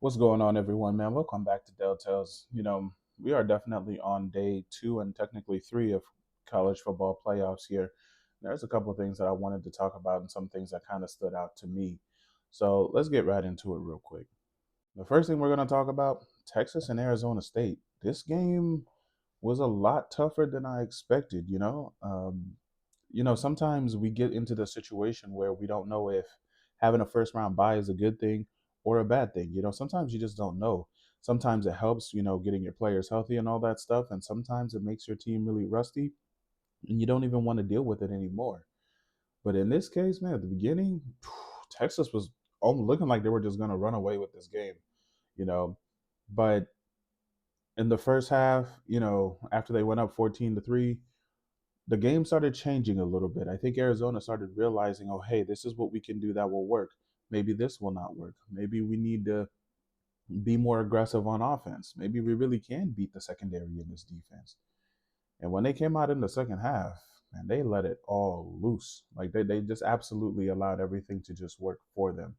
What's going on, everyone, man? Welcome back to Del Tales. We are definitely on day two and technically three of college football playoffs here. There's a couple of things that I wanted to talk about and some things that kind of stood out to me. So let's get right into it real quick. The first thing we're going to talk about Texas and Arizona State. This game was a lot tougher than I expected, sometimes we get into the situation where we don't know if having a first round bye is a good thing or a bad thing. Sometimes you just don't know. Sometimes it helps, getting your players healthy and all that stuff. And sometimes it makes your team really rusty and you don't even want to deal with it anymore. But in this case, man, at the beginning, Texas was looking like they were just going to run away with this game, you know. But in the first half, after they went up 14-3, the game started changing a little bit. I think Arizona started realizing, oh, hey, this is what we can do that will work. Maybe this will not work. Maybe we need to be more aggressive on offense. Maybe we really can beat the secondary in this defense. And when they came out in the second half, man, they let it all loose. Like they just absolutely allowed everything to just work for them.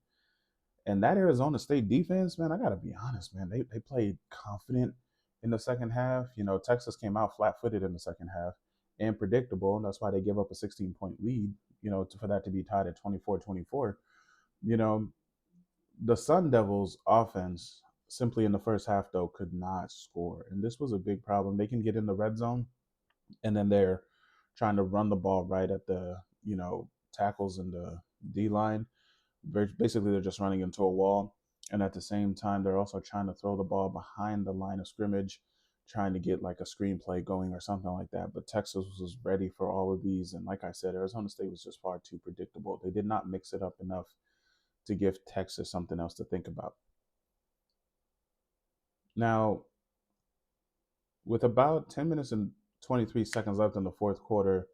And that Arizona State defense, man, I gotta be honest, man, they played confident in the second half. Texas came out flat-footed in the second half and predictable, and that's why they give up a 16-point lead. For that to be tied at 24-24. You know, the Sun Devils offense simply in the first half though could not score, and this was a big problem. They can get in the red zone, and then they're trying to run the ball right at the tackles in the D line. Basically, they're just running into a wall. And at the same time, they're also trying to throw the ball behind the line of scrimmage, trying to get like a screenplay going or something like that. But Texas was ready for all of these. And like I said, Arizona State was just far too predictable. They did not mix it up enough to give Texas something else to think about. Now, with about 10 minutes and 23 seconds left in the fourth quarter,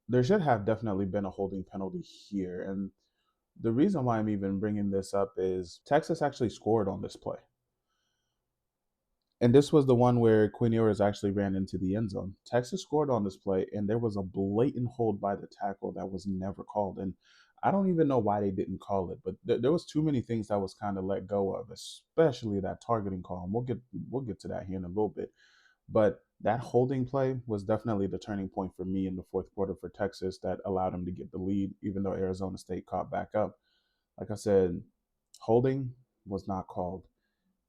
there should have definitely been a holding penalty here. And the reason why I'm even bringing this up is Texas actually scored on this play. And this was the one where Quinn Ewers actually ran into the end zone. Texas scored on this play, and there was a blatant hold by the tackle that was never called. And I don't even know why they didn't call it, but there was too many things that was kind of let go of, especially that targeting call. And we'll get to that here in a little bit. But that holding play was definitely the turning point for me in the fourth quarter for Texas that allowed them to get the lead, even though Arizona State caught back up. Like I said, holding was not called.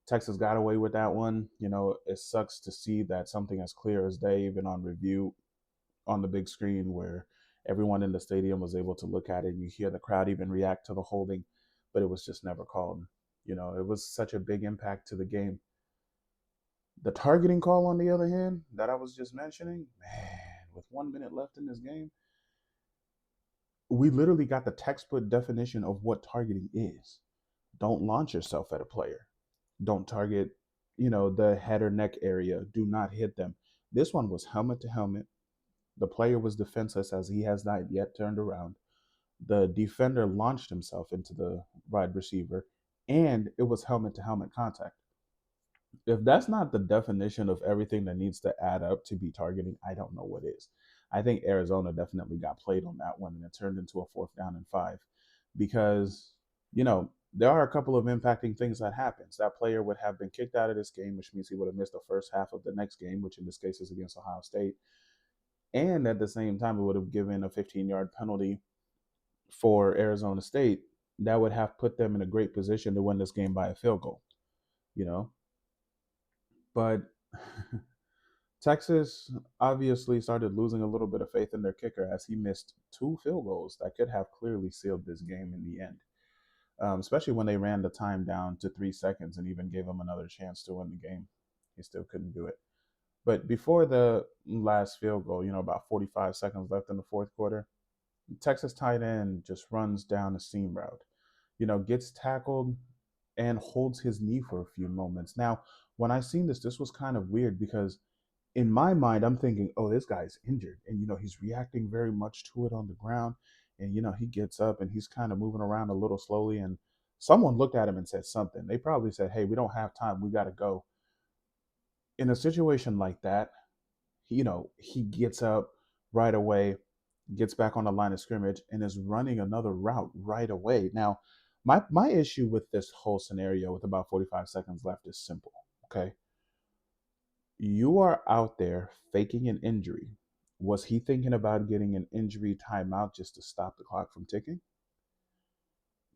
Texas got away with that one. It sucks to see that something as clear as day, even on review on the big screen where everyone in the stadium was able to look at it and you hear the crowd even react to the holding, but it was just never called. It was such a big impact to the game. The targeting call, on the other hand, that I was just mentioning, man, with 1 minute left in this game, we literally got the textbook definition of what targeting is. Don't launch yourself at a player. Don't target, the head or neck area. Do not hit them. This one was helmet to helmet. The player was defenseless as he has not yet turned around. The defender launched himself into the wide receiver, and it was helmet to helmet contact. If that's not the definition of everything that needs to add up to be targeting, I don't know what is. I think Arizona definitely got played on that one, and it turned into a fourth down and five because, there are a couple of impacting things that happens. That player would have been kicked out of this game, which means he would have missed the first half of the next game, which in this case is against Ohio State. And at the same time, it would have given a 15-yard penalty for Arizona State that would have put them in a great position to win this game by a field goal, you know. But Texas obviously started losing a little bit of faith in their kicker as he missed two field goals that could have clearly sealed this game in the end, especially when they ran the time down to 3 seconds and even gave him another chance to win the game. He still couldn't do it. But before the last field goal, about 45 seconds left in the fourth quarter, Texas tight end just runs down a seam route, gets tackled and holds his knee for a few moments. Now, when I seen this was kind of weird because in my mind, I'm thinking, oh, this guy's injured. And, he's reacting very much to it on the ground. And, he gets up and he's kind of moving around a little slowly. And someone looked at him and said something. They probably said, hey, we don't have time. We got to go. In a situation like that, he gets up right away, gets back on the line of scrimmage, and is running another route right away. Now, My issue with this whole scenario with about 45 seconds left is simple. Okay, you are out there faking an injury. Was he thinking about getting an injury timeout just to stop the clock from ticking?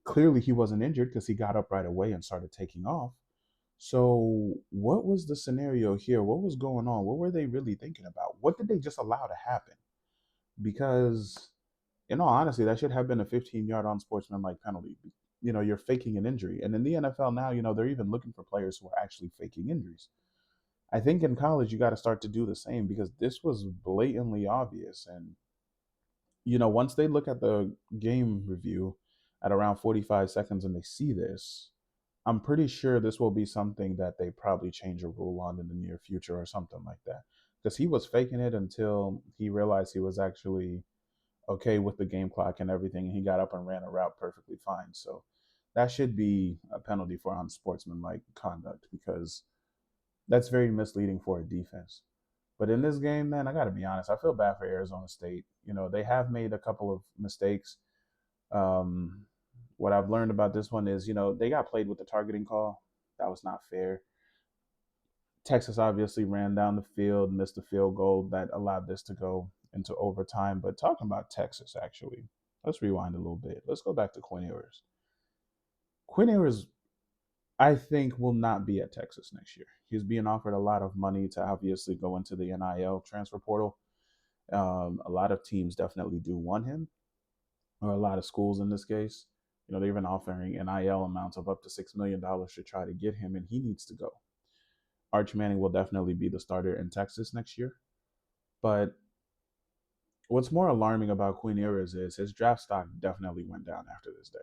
Clearly, he wasn't injured because he got up right away and started taking off. So, what was the scenario here? What was going on? What were they really thinking about? What did they just allow to happen? Because, in all honesty, that should have been a 15-yard unsportsmanlike penalty. You're faking an injury. And in the NFL now, they're even looking for players who are actually faking injuries. I think in college, you got to start to do the same because this was blatantly obvious. And, once they look at the game review at around 45 seconds and they see this, I'm pretty sure this will be something that they probably change a rule on in the near future or something like that. Because he was faking it until he realized he was actually okay with the game clock and everything, and he got up and ran a route perfectly fine. So that should be a penalty for unsportsmanlike conduct because that's very misleading for a defense. But in this game, man, I got to be honest. I feel bad for Arizona State. They have made a couple of mistakes. Um, what I've learned about this one is, they got played with the targeting call. That was not fair. Texas obviously ran down the field, missed the field goal that allowed this to go into overtime. But talking about Texas, actually, let's rewind a little bit. Let's go back to Quinn Ewers. Quinn Ewers, I think, will not be at Texas next year. He's being offered a lot of money to obviously go into the NIL transfer portal. A lot of teams definitely do want him, or a lot of schools in this case. They're even offering NIL amounts of up to $6 million to try to get him, and he needs to go. Arch Manning will definitely be the starter in Texas next year. But what's more alarming about Quinn Ewers is his draft stock definitely went down after this day.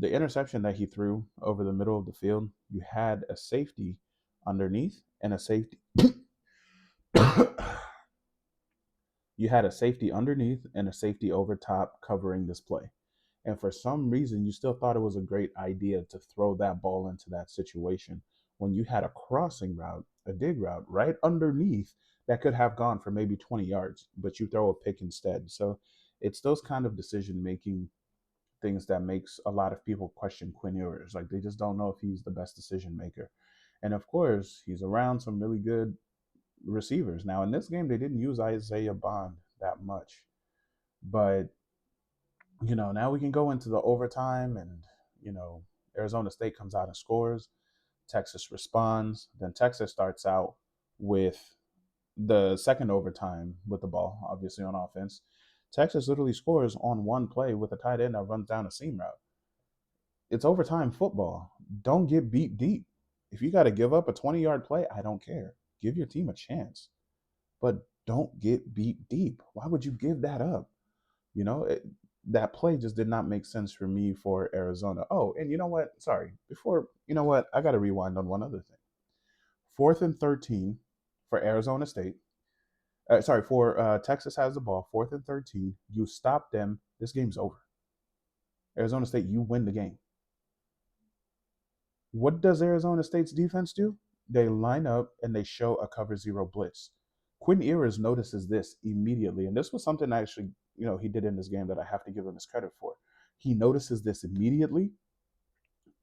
The interception that he threw over the middle of the field, you had a safety underneath and a safety. You had a safety underneath and a safety over top covering this play. And for some reason, you still thought it was a great idea to throw that ball into that situation when you had a crossing route, a dig route right underneath that could have gone for maybe 20 yards, but you throw a pick instead. So it's those kind of decision making things that makes a lot of people question Quinn Ewers. Like they just don't know if he's the best decision maker. And of course, he's around some really good receivers. Now in this game, they didn't use Isaiah Bond that much, but now we can go into the overtime and, you know, Arizona State comes out and scores. Texas responds. Then Texas starts out with the second overtime with the ball, obviously on offense. Texas literally scores on one play with a tight end that runs down a seam route. It's overtime football. Don't get beat deep. If you got to give up a 20-yard play, I don't care. Give your team a chance, but don't get beat deep. Why would you give that up? You know, it, that play just did not make sense for me for Arizona. Oh, and you know what? Sorry. I got to rewind on one other thing. 4th and 13 for Arizona State. For Texas has the ball. 4th and 13. You stop them. This game's over. Arizona State, you win the game. What does Arizona State's defense do? They line up and they show a cover zero blitz. Quinn Ewers notices this immediately, and this was something actually, he did in this game that I have to give him his credit for. He notices this immediately,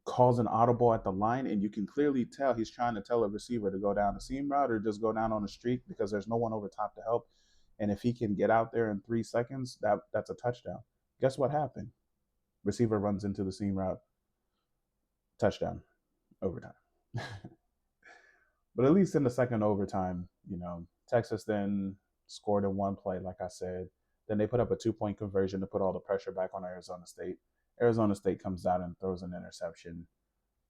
calls an audible at the line, and you can clearly tell he's trying to tell a receiver to go down the seam route or just go down on the streak because there's no one over top to help. And if he can get out there in 3 seconds, that's a touchdown. Guess what happened? Receiver runs into the seam route, touchdown, overtime. But at least in the second overtime, Texas then scored in one play, like I said. Then they put up a 2-point conversion to put all the pressure back on Arizona State. Arizona State comes out and throws an interception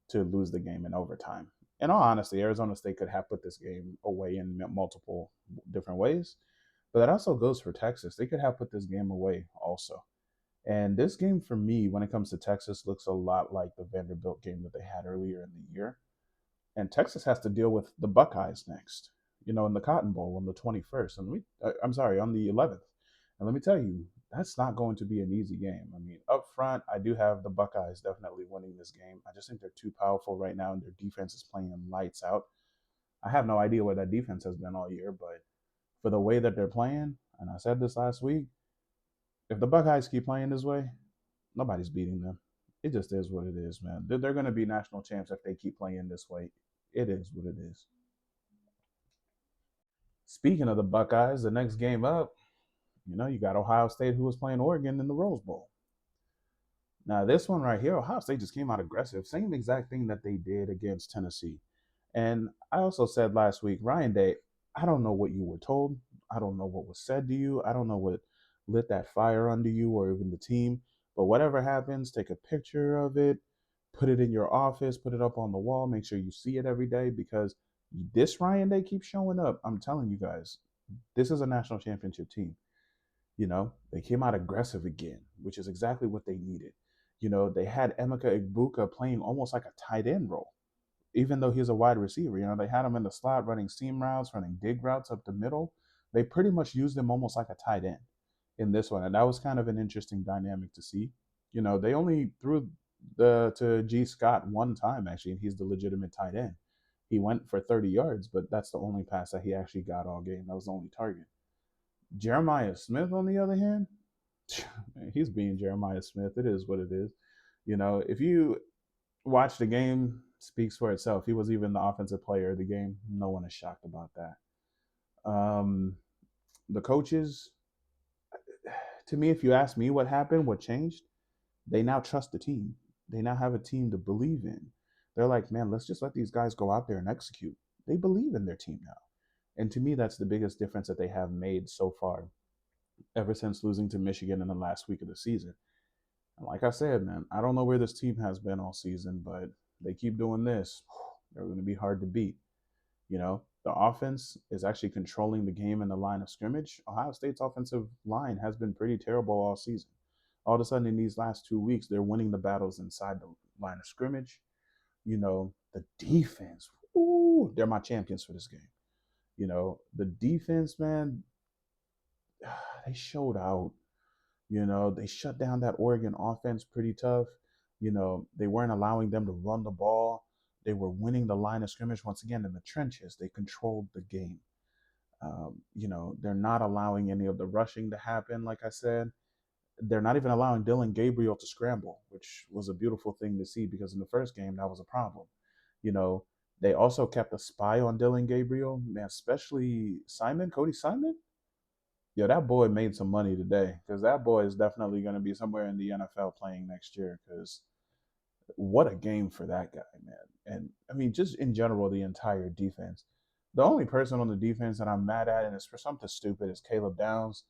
to lose the game in overtime. In all honesty, Arizona State could have put this game away in multiple different ways. But that also goes for Texas. They could have put this game away also. And this game, for me, when it comes to Texas, looks a lot like the Vanderbilt game that they had earlier in the year. And Texas has to deal with the Buckeyes next, in the Cotton Bowl on the 21st. I'm sorry, on the 11th. And let me tell you, that's not going to be an easy game. I mean, up front, I do have the Buckeyes definitely winning this game. I just think they're too powerful right now, and their defense is playing lights out. I have no idea where that defense has been all year, but for the way that they're playing, and I said this last week, if the Buckeyes keep playing this way, nobody's beating them. It just is what it is, man. They're going to be national champs if they keep playing this way. It is what it is. Speaking of the Buckeyes, the next game up, you got Ohio State who was playing Oregon in the Rose Bowl. Now, this one right here, Ohio State just came out aggressive. Same exact thing that they did against Tennessee. And I also said last week, Ryan Day, I don't know what you were told. I don't know what was said to you. I don't know what lit that fire under you or even the team. But whatever happens, take a picture of it, put it in your office, put it up on the wall, make sure you see it every day because this Ryan Day keeps showing up. I'm telling you guys, this is a national championship team. They came out aggressive again, which is exactly what they needed. They had Emeka Egbuka playing almost like a tight end role, even though he's a wide receiver. They had him in the slot running seam routes, running dig routes up the middle. They pretty much used him almost like a tight end in this one. And that was kind of an interesting dynamic to see. They only threw to G Scott one time, actually, and he's the legitimate tight end. He went for 30 yards, but that's the only pass that he actually got all game. That was the only target. Jeremiah Smith, on the other hand, he's being Jeremiah Smith. It is what it is. If you watch the game, speaks for itself. He was even the offensive player of the game. No one is shocked about that. The coaches, to me, if you ask me what happened, what changed, they now trust the team. They now have a team to believe in. They're like, man, let's just let these guys go out there and execute. They believe in their team now. And to me, that's the biggest difference that they have made so far ever since losing to Michigan in the last week of the season. And like I said, man, I don't know where this team has been all season, but they keep doing this. They're going to be hard to beat. The offense is actually controlling the game in the line of scrimmage. Ohio State's offensive line has been pretty terrible all season. All of a sudden, in these last 2 weeks, they're winning the battles inside the line of scrimmage. The defense, ooh, they're my champions for this game. The defense, man, they showed out. They shut down that Oregon offense pretty tough. They weren't allowing them to run the ball. They were winning the line of scrimmage once again in the trenches. They controlled the game. They're not allowing any of the rushing to happen, like I said. They're not even allowing Dylan Gabriel to scramble, which was a beautiful thing to see because in the first game, that was a problem. You know, they also kept a spy on Dylan Gabriel, man, especially Cody Simon. Yeah, that boy made some money today because that boy is definitely going to be somewhere in the NFL playing next year because what a game for that guy, man. And I mean, just in general, the entire defense. The only person on the defense that I'm mad at, and it's for something stupid, is Caleb Downs.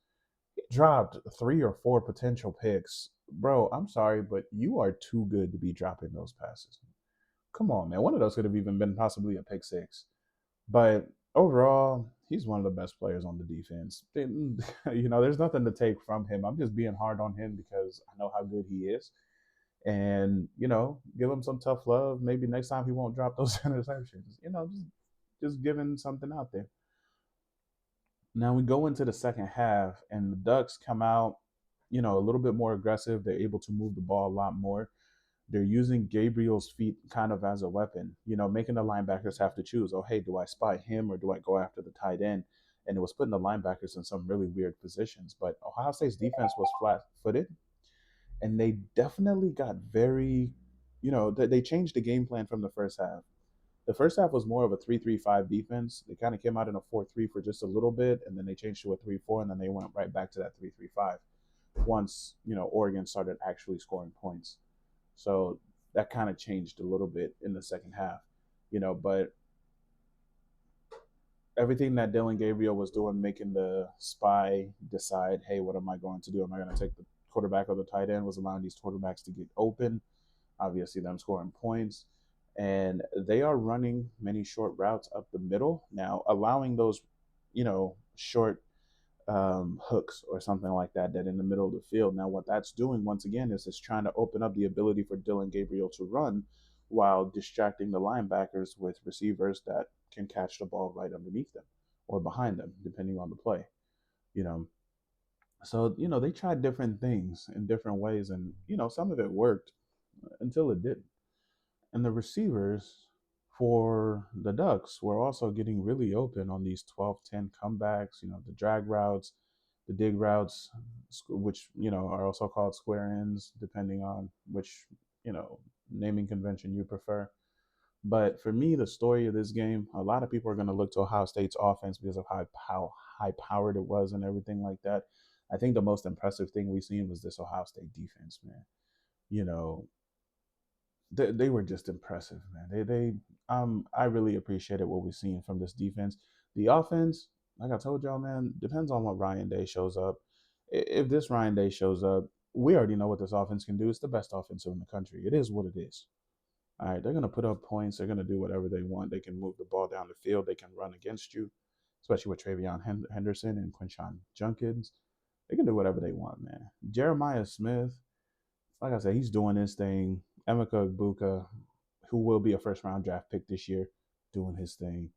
He dropped 3 or 4 potential picks. Bro, I'm sorry, but you are too good to be dropping those passes. Come on, man. One of those could have even been possibly a pick six. But overall, he's one of the best players on the defense. There's nothing to take from him. I'm just being hard on him because I know how good he is. And, give him some tough love. Maybe next time he won't drop those interceptions. Just giving something out there. Now we go into the second half, and the Ducks come out, a little bit more aggressive. They're able to move the ball a lot more. They're using Gabriel's feet kind of as a weapon, making the linebackers have to choose. Oh, hey, do I spy him or do I go after the tight end? And it was putting the linebackers in some really weird positions. But Ohio State's defense was flat footed, and they definitely got very, they changed the game plan from the first half. The first half was more of a 3-3-5 defense. They kind of came out in a 4-3 for just a little bit, and then they changed to a 3-4, and then they went right back to that 3-3-5 once, Oregon started actually scoring points. So that kind of changed a little bit in the second half, but everything that Dylan Gabriel was doing, making the spy decide, hey, what am I going to do? Am I going to take the quarterback or the tight end? Was allowing these quarterbacks to get open, obviously them scoring points. And they are running many short routes up the middle now, allowing those, short hooks or something like that in the middle of the field. Now, what that's doing once again is it's trying to open up the ability for Dylan Gabriel to run while distracting the linebackers with receivers that can catch the ball right underneath them or behind them, depending on the play. You know, so they tried different things in different ways, and some of it worked until it didn't. And the receivers for the Ducks were also getting really open on these 12-10 comebacks, the drag routes, the dig routes, which, are also called square ends, depending on which, naming convention you prefer. But for me, the story of this game, a lot of people are going to look to Ohio State's offense because of how high powered it was and everything like that. I think the most impressive thing we've seen was this Ohio State defense, man. You know, they were just impressive, man. I really appreciated what we've seen from this defense. The offense, like I told y'all, man, depends on what Ryan Day shows up. If this Ryan Day shows up, we already know what this offense can do. It's the best offensive in the country. It is what it is. All right, they're going to put up points. They're going to do whatever they want. They can move the ball down the field. They can run against you, especially with Travion Henderson and Quinshawn Junkins. They can do whatever they want, man. Jeremiah Smith, like I said, he's doing his thing. Emeka Ibuka, who will be a first round draft pick this year, doing his thing.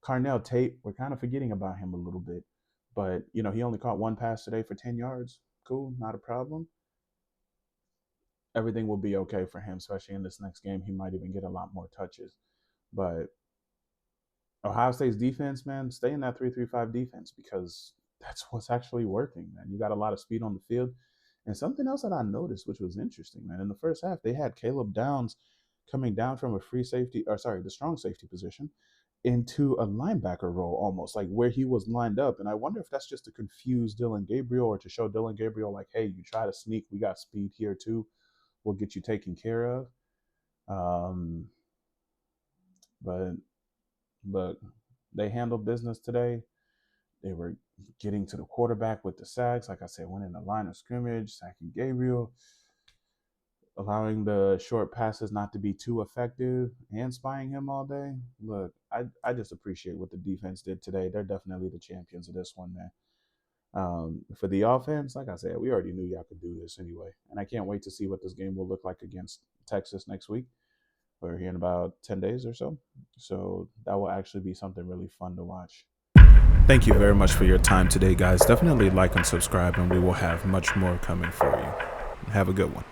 Carnell Tate, we're kind of forgetting about him a little bit, but he only caught one pass today for 10 yards. Cool, not a problem. Everything will be okay for him, especially in this next game. He might even get a lot more touches. But Ohio State's defense, man, stay in that 3-3-5 defense because that's what's actually working, man. You got a lot of speed on the field. And something else that I noticed, which was interesting, man, in the first half, they had Caleb Downs coming down from a the strong safety position into a linebacker role almost, like where he was lined up. And I wonder if that's just to confuse Dylan Gabriel or to show Dylan Gabriel, like, hey, you try to sneak, we got speed here too. We'll get you taken care of. But look, they handled business today. They were getting to the quarterback with the sacks. Like I said, winning the line of scrimmage, sacking Gabriel, allowing the short passes not to be too effective, and spying him all day. Look, I just appreciate what the defense did today. They're definitely the champions of this one, man. For the offense, like I said, we already knew y'all could do this anyway. And I can't wait to see what this game will look like against Texas next week. We're here in about 10 days or so. So that will actually be something really fun to watch. Thank you very much for your time today, guys. Definitely like and subscribe, and we will have much more coming for you. Have a good one.